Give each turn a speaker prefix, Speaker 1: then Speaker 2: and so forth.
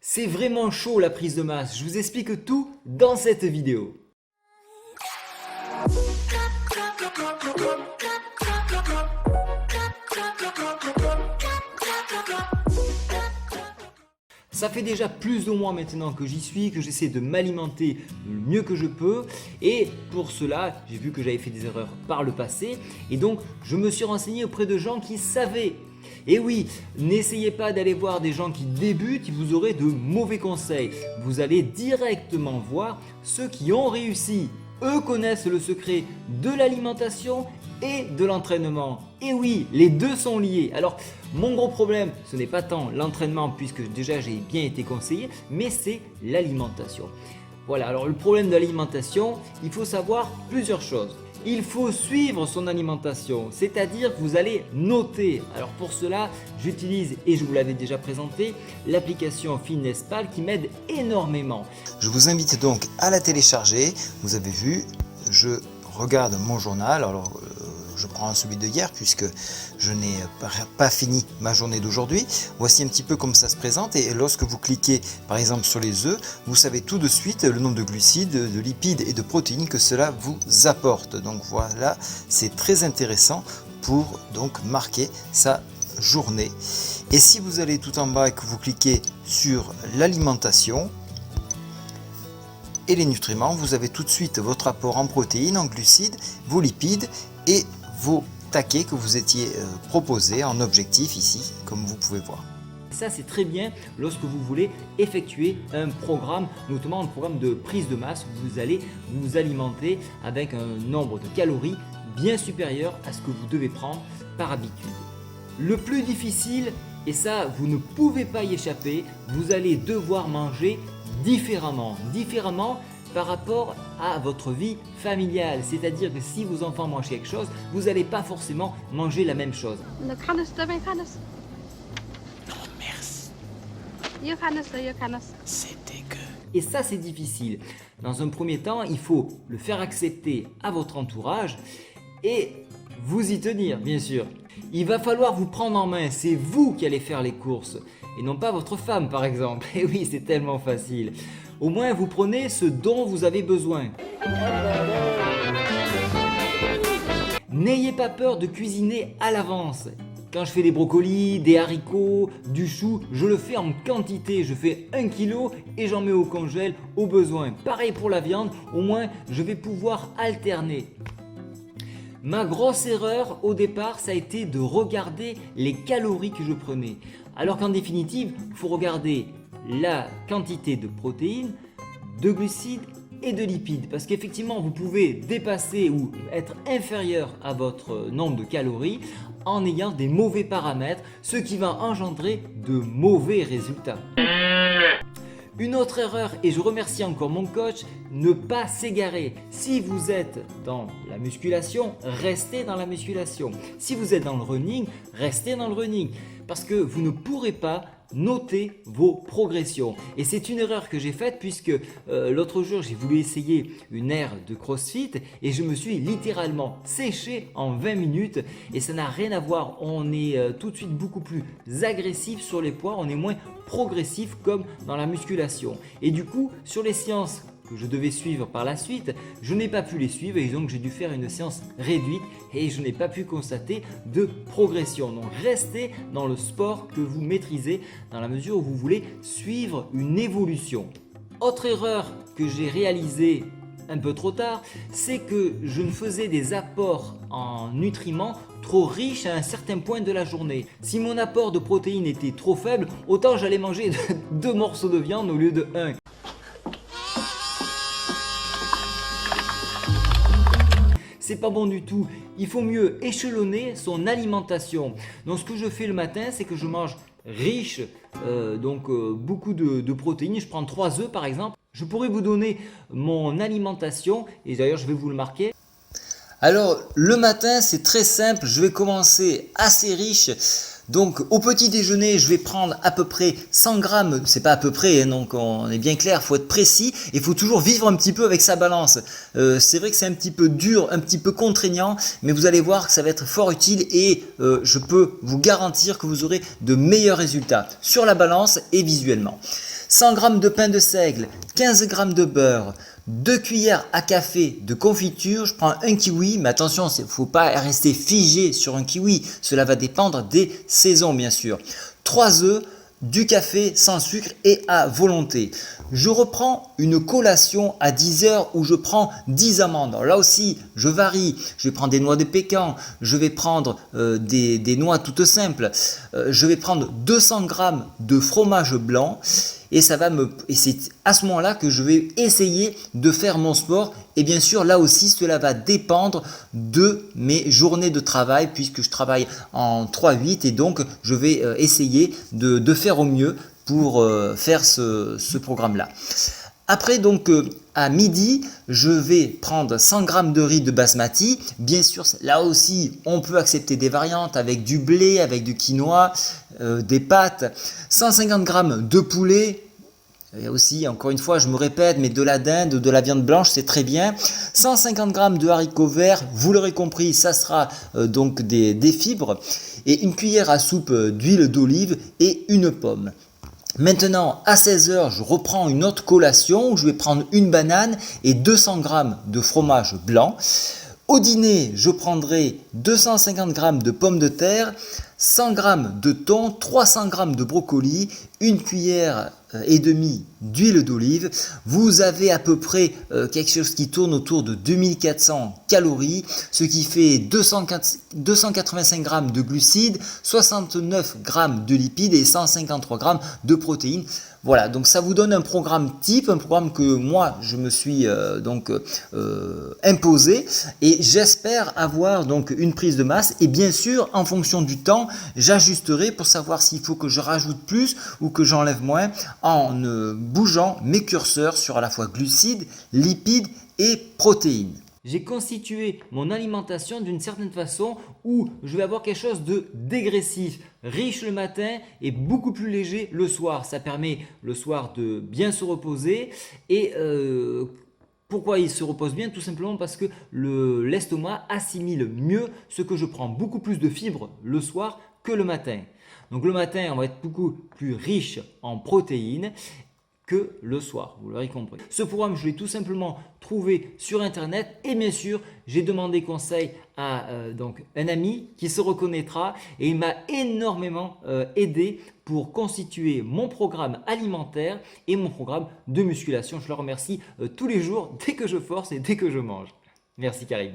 Speaker 1: C'est vraiment chaud la prise de masse, je vous explique tout dans cette vidéo. Ça fait déjà plus de mois maintenant que j'y suis, que j'essaie de m'alimenter le mieux que je peux et pour cela, j'ai vu que j'avais fait des erreurs par le passé et donc je me suis renseigné auprès de gens qui savaient. Et oui, n'essayez pas d'aller voir des gens qui débutent, vous aurez de mauvais conseils. Vous allez directement voir ceux qui ont réussi. Eux connaissent le secret de l'alimentation et de l'entraînement. Et oui, les deux sont liés. Alors, mon gros problème, ce n'est pas tant l'entraînement puisque déjà j'ai bien été conseillé, mais c'est l'alimentation. Voilà, alors le problème de l'alimentation, il faut savoir plusieurs choses. Il faut suivre son alimentation, c'est-à-dire que vous allez noter. Alors pour cela, j'utilise, et je vous l'avais déjà présenté, l'application FitnessPal qui m'aide énormément.
Speaker 2: Je vous invite donc à la télécharger. Vous avez vu, je regarde mon journal. Alors je prends celui de hier puisque je n'ai pas fini ma journée d'aujourd'hui. Voici un petit peu comme ça se présente et lorsque vous cliquez par exemple sur les œufs, vous savez tout de suite le nombre de glucides, de lipides et de protéines que cela vous apporte. Donc voilà, c'est très intéressant pour donc marquer sa journée. Et si vous allez tout en bas et que vous cliquez sur l'alimentation et les nutriments, vous avez tout de suite votre apport en protéines, en glucides, vos lipides et vos taquets que vous étiez proposés en objectif ici, comme vous pouvez voir.
Speaker 1: Ça c'est très bien lorsque vous voulez effectuer un programme, notamment un programme de prise de masse où vous allez vous alimenter avec un nombre de calories bien supérieur à ce que vous devez prendre par habitude. Le plus difficile, et ça vous ne pouvez pas y échapper, vous allez devoir manger différemment par rapport à votre vie familiale. C'est-à-dire que si vos enfants mangent quelque chose, vous n'allez pas forcément manger la même chose.
Speaker 3: Non, merci.
Speaker 2: C'est dégueu.
Speaker 1: Et ça c'est difficile. Dans un premier temps, il faut le faire accepter à votre entourage et vous y tenir bien sûr. Il va falloir vous prendre en main, c'est vous qui allez faire les courses et non pas votre femme par exemple. Et oui, c'est tellement facile. Au moins vous prenez ce dont vous avez besoin. N'ayez pas peur de cuisiner à l'avance. Quand je fais des brocolis, des haricots, du chou, je le fais en quantité. Je fais 1 kg et j'en mets au congèle au besoin. Pareil pour la viande, au moins je vais pouvoir alterner. Ma grosse erreur au départ, ça a été de regarder les calories que je prenais. Alors qu'en définitive, il faut regarder la quantité de protéines, de glucides et de lipides. Parce qu'effectivement, vous pouvez dépasser ou être inférieur à votre nombre de calories en ayant des mauvais paramètres, ce qui va engendrer de mauvais résultats. Une autre erreur, et je remercie encore mon coach, ne pas s'égarer. Si vous êtes dans la musculation, restez dans la musculation. Si vous êtes dans le running, restez dans le running. Parce que vous ne pourrez pas noter vos progressions. Et c'est une erreur que j'ai faite puisque l'autre jour j'ai voulu essayer une aire de CrossFit et je me suis littéralement séché en 20 minutes et ça n'a rien à voir. On est tout de suite beaucoup plus agressif sur les poids, on est moins progressif comme dans la musculation. Et du coup, sur les séances que je devais suivre par la suite, je n'ai pas pu les suivre et donc j'ai dû faire une séance réduite et je n'ai pas pu constater de progression. Donc restez dans le sport que vous maîtrisez dans la mesure où vous voulez suivre une évolution. Autre erreur que j'ai réalisée un peu trop tard, c'est que je ne faisais des apports en nutriments trop riches à un certain point de la journée. Si mon apport de protéines était trop faible, autant j'allais manger 2 morceaux de viande au lieu de 1. C'est pas bon du tout. Il faut mieux échelonner son alimentation. Donc ce que je fais le matin, c'est que je mange riche, beaucoup de protéines. Je prends 3 œufs par exemple. Je pourrais vous donner mon alimentation et d'ailleurs je vais vous le marquer.
Speaker 2: Alors le matin c'est très simple, je vais commencer assez riche. Donc au petit déjeuner je vais prendre à peu près 100 grammes, c'est pas à peu près, hein, donc on est bien clair, il faut être précis et il faut toujours vivre un petit peu avec sa balance. C'est vrai que c'est un petit peu dur, un petit peu contraignant, mais vous allez voir que ça va être fort utile et je peux vous garantir que vous aurez de meilleurs résultats sur la balance et visuellement. 100 g de pain de seigle, 15 g de beurre, 2 cuillères à café de confiture. Je prends un kiwi, mais attention, il ne faut pas rester figé sur un kiwi. Cela va dépendre des saisons, bien sûr. 3 œufs, du café sans sucre et à volonté. Je reprends une collation à 10 heures où je prends 10 amandes. Alors là aussi, je varie. Je vais prendre des noix de pécan, je vais prendre des noix toutes simples. Je vais prendre 200 g de fromage blanc et c'est à ce moment-là que je vais essayer de faire mon sport. Et bien sûr, là aussi, cela va dépendre de mes journées de travail puisque je travaille en 3-8 et donc je vais essayer de faire au mieux pour faire ce programme-là. Après, donc, à midi, je vais prendre 100 g de riz de basmati. Bien sûr, là aussi, on peut accepter des variantes avec du blé, avec du quinoa, des pâtes. 150 g de poulet. Et aussi, encore une fois, je me répète, mais de la dinde, de la viande blanche, c'est très bien. 150 g de haricots verts, vous l'aurez compris, ça sera donc des fibres. Et une cuillère à soupe d'huile d'olive et une pomme. Maintenant, à 16 h, je reprends une autre collation où je vais prendre une banane et 200 g de fromage blanc. Au dîner, je prendrai 250 g de pommes de terre, 100 g de thon, 300 g de brocoli, une cuillère et demie d'huile d'olive. Vous avez à peu près quelque chose qui tourne autour de 2400 calories, ce qui fait 285 g de glucides, 69 g de lipides et 153 g de protéines. Voilà, donc ça vous donne un programme type, un programme que moi je me suis imposé et j'espère avoir donc une prise de masse et bien sûr en fonction du temps j'ajusterai pour savoir s'il faut que je rajoute plus ou que j'enlève moins en bougeant mes curseurs sur à la fois glucides, lipides et protéines.
Speaker 1: J'ai constitué mon alimentation d'une certaine façon où je vais avoir quelque chose de dégressif, riche le matin et beaucoup plus léger le soir. Ça permet le soir de bien se reposer et pourquoi il se repose bien? Tout simplement parce que l'estomac assimile mieux ce que je prends, beaucoup plus de fibres le soir que le matin. Donc le matin, on va être beaucoup plus riche en protéines que le soir, vous l'aurez compris. Ce programme, je l'ai tout simplement trouvé sur internet et bien sûr, j'ai demandé conseil à donc un ami qui se reconnaîtra et il m'a énormément aidé pour constituer mon programme alimentaire et mon programme de musculation. Je le remercie tous les jours dès que je force et dès que je mange. Merci Karim.